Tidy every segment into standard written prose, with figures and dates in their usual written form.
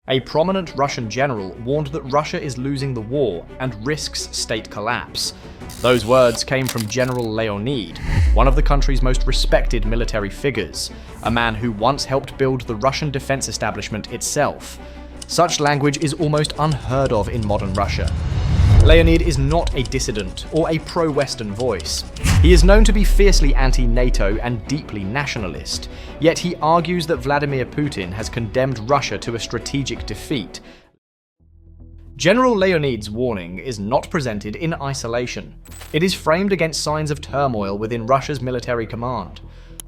A prominent Russian general warned that Russia is losing the war and risks state collapse. Those words came from General Leonid, one of the country's most respected military figures, a man who once helped build the Russian defense establishment itself. Such language is almost unheard of in modern Russia. Leonid is not a dissident or a pro-Western voice. He is known to be fiercely anti-NATO and deeply nationalist, yet he argues that Vladimir Putin has condemned Russia to a strategic defeat. General Leonid's warning is not presented in isolation. It is framed against signs of turmoil within Russia's military command.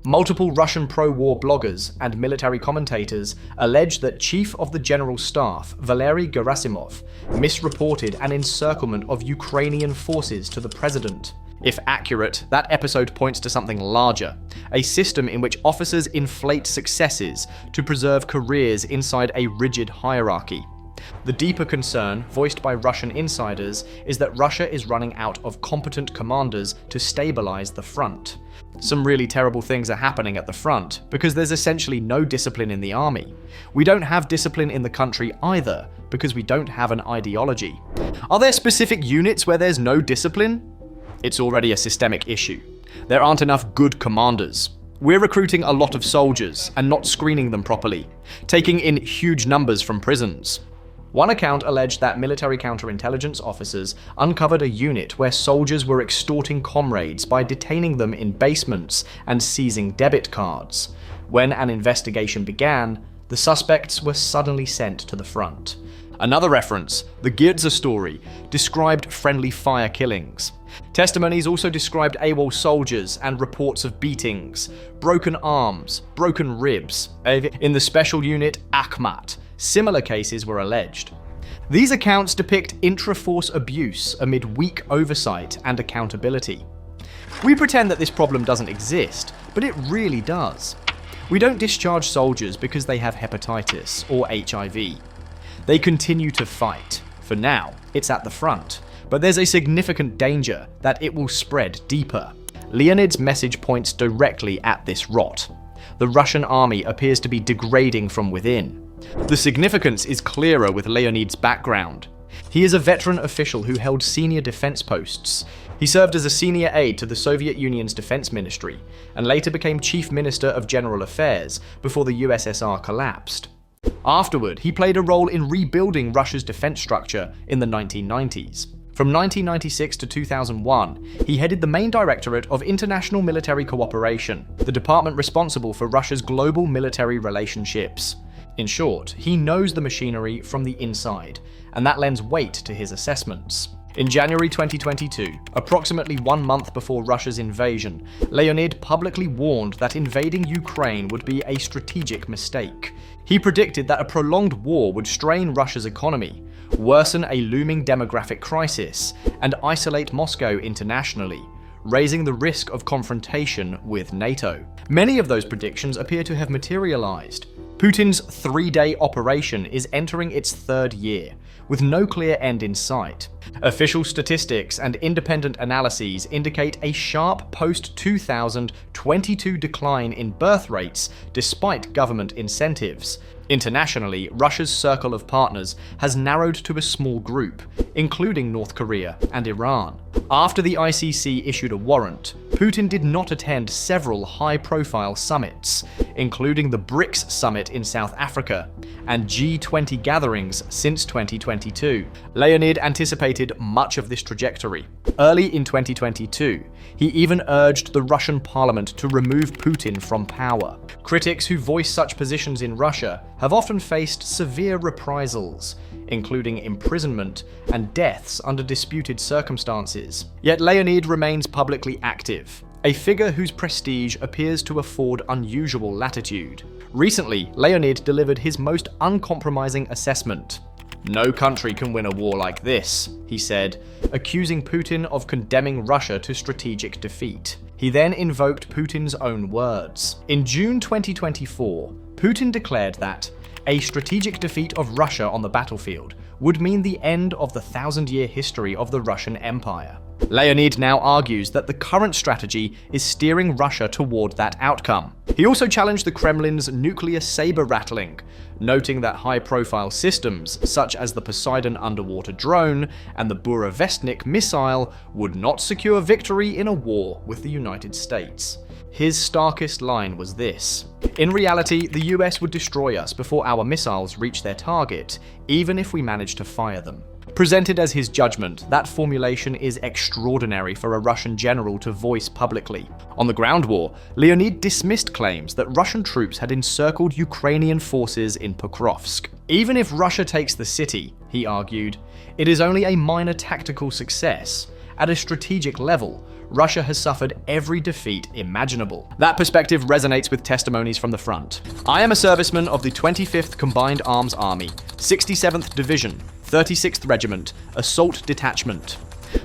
Multiple Russian pro-war bloggers and military commentators allege that Chief of the General Staff, Valery Gerasimov, misreported an encirclement of Ukrainian forces to the president. If accurate, that episode points to something larger, a system in which officers inflate successes to preserve careers inside a rigid hierarchy. The deeper concern, voiced by Russian insiders, is that Russia is running out of competent commanders to stabilize the front. Some really terrible things are happening at the front, because there's essentially no discipline in the army. We don't have discipline in the country either, because we don't have an ideology. Are there specific units where there's no discipline? It's already a systemic issue. There aren't enough good commanders. We're recruiting a lot of soldiers and not screening them properly, taking in huge numbers from prisons. One account alleged that military counterintelligence officers uncovered a unit where soldiers were extorting comrades by detaining them in basements and seizing debit cards. When an investigation began, the suspects were suddenly sent to the front. Another reference, the Giertza story, described friendly fire killings. Testimonies also described AWOL soldiers and reports of beatings, broken arms, broken ribs. In the special unit Akhmat, similar cases were alleged. These accounts depict intra-force abuse amid weak oversight and accountability. We pretend that this problem doesn't exist, but it really does. We don't discharge soldiers because they have hepatitis or HIV. They continue to fight. For now, it's at the front, but there's a significant danger that it will spread deeper. Leonid's message points directly at this rot. The Russian army appears to be degrading from within. The significance is clearer with Leonid's background. He is a veteran official who held senior defense posts. He served as a senior aide to the Soviet Union's defense ministry, and later became chief minister of general affairs before the USSR collapsed. Afterward, he played a role in rebuilding Russia's defense structure in the 1990s. From 1996 to 2001, he headed the main directorate of International Military Cooperation, the department responsible for Russia's global military relationships. In short, he knows the machinery from the inside, and that lends weight to his assessments. In January 2022, approximately 1 month before Russia's invasion, Leonid publicly warned that invading Ukraine would be a strategic mistake. He predicted that a prolonged war would strain Russia's economy, worsen a looming demographic crisis, and isolate Moscow internationally, raising the risk of confrontation with NATO. Many of those predictions appear to have materialized. Putin's 3-day operation is entering its 3rd year, with no clear end in sight. Official statistics and independent analyses indicate a sharp post-2022 decline in birth rates despite government incentives. Internationally, Russia's circle of partners has narrowed to a small group, including North Korea and Iran. After the ICC issued a warrant, Putin did not attend several high-profile summits, including the BRICS summit in South Africa and G20 gatherings since 2022. Leonid anticipated much of this trajectory. Early in 2022, he even urged the Russian parliament to remove Putin from power. Critics who voice such positions in Russia have often faced severe reprisals, including imprisonment and deaths under disputed circumstances. Yet Leonid remains publicly active, a figure whose prestige appears to afford unusual latitude. Recently, Leonid delivered his most uncompromising assessment. "No country can win a war like this," he said, accusing Putin of condemning Russia to strategic defeat. He then invoked Putin's own words. In June 2024, Putin declared that A strategic defeat of Russia on the battlefield would mean the end of the 1,000-year history of the Russian Empire. Leonid now argues that the current strategy is steering Russia toward that outcome. He also challenged the Kremlin's nuclear saber-rattling, noting that high-profile systems such as the Poseidon underwater drone and the Buravestnik missile would not secure victory in a war with the United States. His starkest line was this: "In reality, the US would destroy us before our missiles reach their target, even if we manage to fire them." Presented as his judgment, that formulation is extraordinary for a Russian general to voice publicly. On the ground war, Leonid dismissed claims that Russian troops had encircled Ukrainian forces in Pokrovsk. Even if Russia takes the city, he argued, it is only a minor tactical success. At a strategic level, Russia has suffered every defeat imaginable. That perspective resonates with testimonies from the front. "I am a serviceman of the 25th Combined Arms Army, 67th Division, 36th Regiment, Assault Detachment.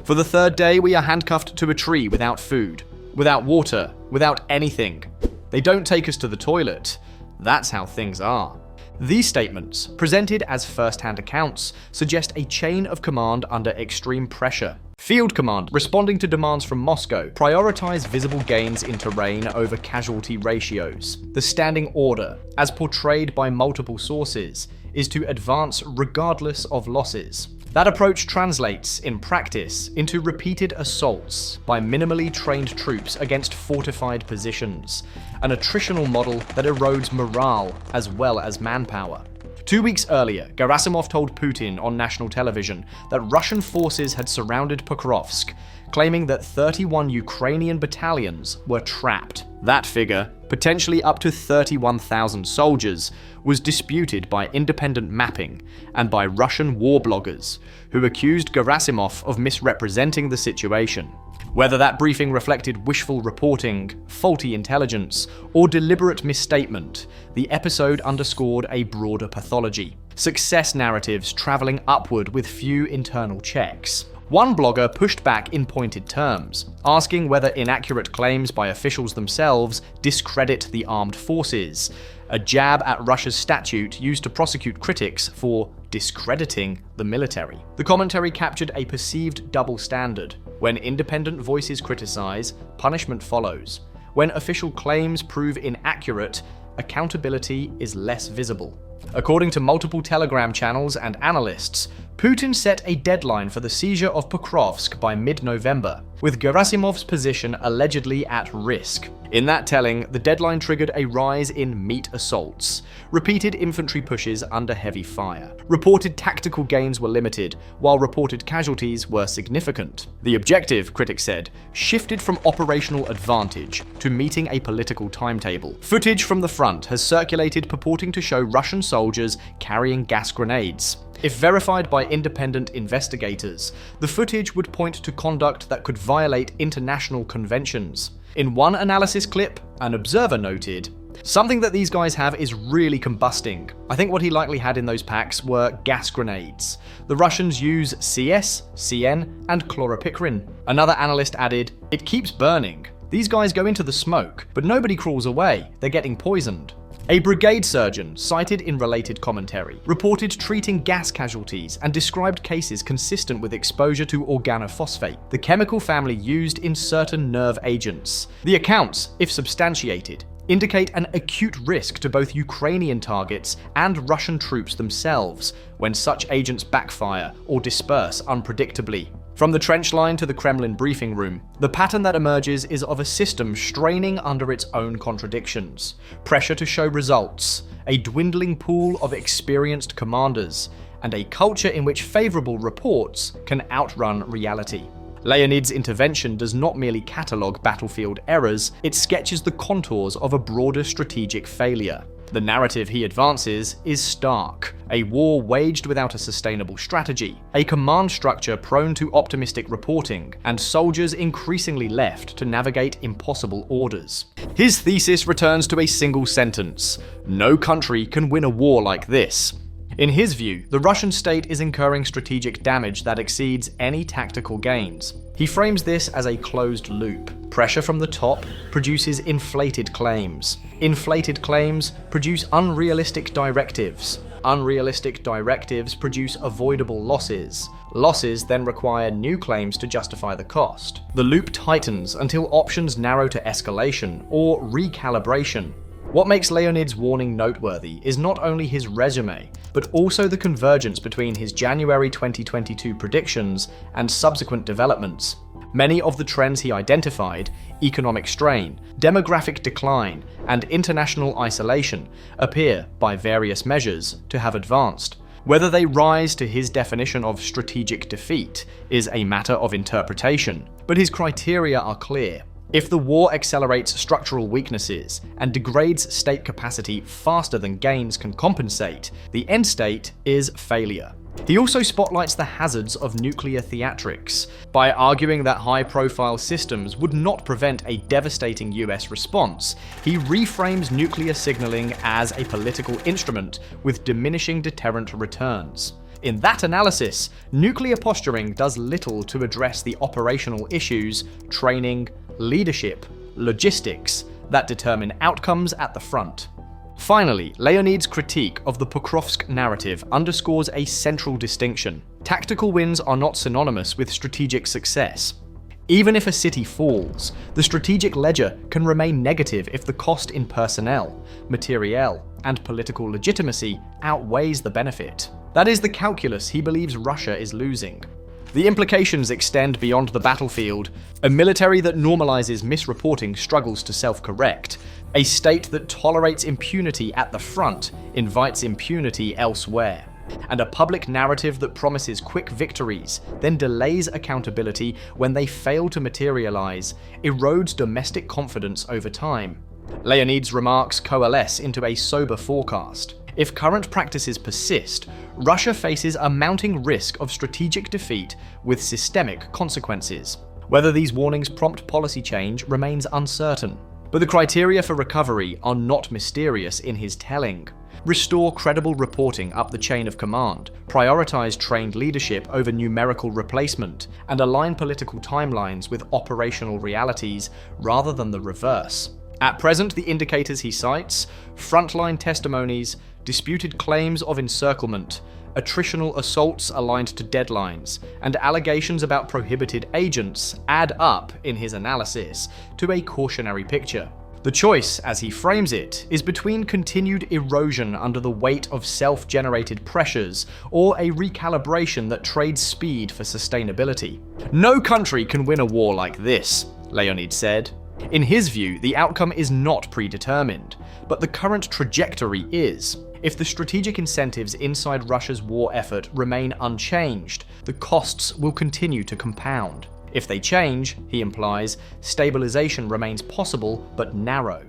For the third day, we are handcuffed to a tree without food, without water, without anything. They don't take us to the toilet. That's how things are." These statements, presented as first-hand accounts, suggest a chain of command under extreme pressure. Field Command, responding to demands from Moscow, prioritize visible gains in terrain over casualty ratios. The standing order, as portrayed by multiple sources, is to advance regardless of losses. That approach translates, in practice, into repeated assaults by minimally trained troops against fortified positions, an attritional model that erodes morale as well as manpower. 2 weeks earlier, Gerasimov told Putin on national television that Russian forces had surrounded Pokrovsk, claiming that 31 Ukrainian battalions were trapped. That figure, potentially up to 31,000 soldiers, was disputed by independent mapping and by Russian war bloggers, who accused Gerasimov of misrepresenting the situation. Whether that briefing reflected wishful reporting, faulty intelligence, or deliberate misstatement, the episode underscored a broader pathology: success narratives traveling upward with few internal checks. One blogger pushed back in pointed terms, asking whether inaccurate claims by officials themselves discredit the armed forces, a jab at Russia's statute used to prosecute critics for discrediting the military. The commentary captured a perceived double standard. When independent voices criticize, punishment follows. When official claims prove inaccurate, accountability is less visible. According to multiple Telegram channels and analysts, Putin set a deadline for the seizure of Pokrovsk by mid-November, with Gerasimov's position allegedly at risk. In that telling, the deadline triggered a rise in meat assaults, repeated infantry pushes under heavy fire. Reported tactical gains were limited, while reported casualties were significant. The objective, critics said, shifted from operational advantage to meeting a political timetable. Footage from the front has circulated purporting to show Russian soldiers carrying gas grenades. If verified by independent investigators, the footage would point to conduct that could violate international conventions. In one analysis clip, an observer noted, "Something that these guys have is really combusting. I think what he likely had in those packs were gas grenades. The Russians use CS, CN, and chloropicrin." Another analyst added, "It keeps burning. These guys go into the smoke, but nobody crawls away. They're getting poisoned." A brigade surgeon, cited in related commentary, reported treating gas casualties and described cases consistent with exposure to organophosphate, the chemical family used in certain nerve agents. The accounts, if substantiated, indicate an acute risk to both Ukrainian targets and Russian troops themselves when such agents backfire or disperse unpredictably. From the trench line to the Kremlin briefing room, the pattern that emerges is of a system straining under its own contradictions. Pressure to show results, a dwindling pool of experienced commanders, and a culture in which favorable reports can outrun reality. Leonid's intervention does not merely catalogue battlefield errors, it sketches the contours of a broader strategic failure. The narrative he advances is stark: a war waged without a sustainable strategy, a command structure prone to optimistic reporting, and soldiers increasingly left to navigate impossible orders. His thesis returns to a single sentence: no country can win a war like this. In his view, the Russian state is incurring strategic damage that exceeds any tactical gains. He frames this as a closed loop. Pressure from the top produces inflated claims. Inflated claims produce unrealistic directives. Unrealistic directives produce avoidable losses. Losses then require new claims to justify the cost. The loop tightens until options narrow to escalation or recalibration. What makes Leonid's warning noteworthy is not only his resume, but also the convergence between his January 2022 predictions and subsequent developments. Many of the trends he identified, economic strain, demographic decline, and international isolation, appear, by various measures, to have advanced. Whether they rise to his definition of strategic defeat is a matter of interpretation, but his criteria are clear. If the war accelerates structural weaknesses and degrades state capacity faster than gains can compensate, the end state is failure. He also spotlights the hazards of nuclear theatrics by arguing that high-profile systems would not prevent a devastating US response. He reframes nuclear signaling as a political instrument with diminishing deterrent returns. In that analysis, nuclear posturing does little to address the operational issues, training, leadership, logistics that determine outcomes at the front. Finally, Leonid's critique of the Pokrovsk narrative underscores a central distinction. Tactical wins are not synonymous with strategic success. Even if a city falls, the strategic ledger can remain negative if the cost in personnel, materiel, and political legitimacy outweighs the benefit. That is the calculus he believes Russia is losing. The implications extend beyond the battlefield. A military that normalizes misreporting struggles to self-correct. A state that tolerates impunity at the front invites impunity elsewhere. And a public narrative that promises quick victories, then delays accountability when they fail to materialize, erodes domestic confidence over time. Leonid's remarks coalesce into a sober forecast. If current practices persist, Russia faces a mounting risk of strategic defeat with systemic consequences. Whether these warnings prompt policy change remains uncertain. But the criteria for recovery are not mysterious in his telling. Restore credible reporting up the chain of command, prioritize trained leadership over numerical replacement, and align political timelines with operational realities rather than the reverse. At present, the indicators he cites, frontline testimonies, disputed claims of encirclement, attritional assaults aligned to deadlines, and allegations about prohibited agents add up, in his analysis, to a cautionary picture. The choice, as he frames it, is between continued erosion under the weight of self-generated pressures or a recalibration that trades speed for sustainability. No country can win a war like this, Leonid said. In his view, the outcome is not predetermined, but the current trajectory is. If the strategic incentives inside Russia's war effort remain unchanged, the costs will continue to compound. If they change, he implies, stabilization remains possible but narrow.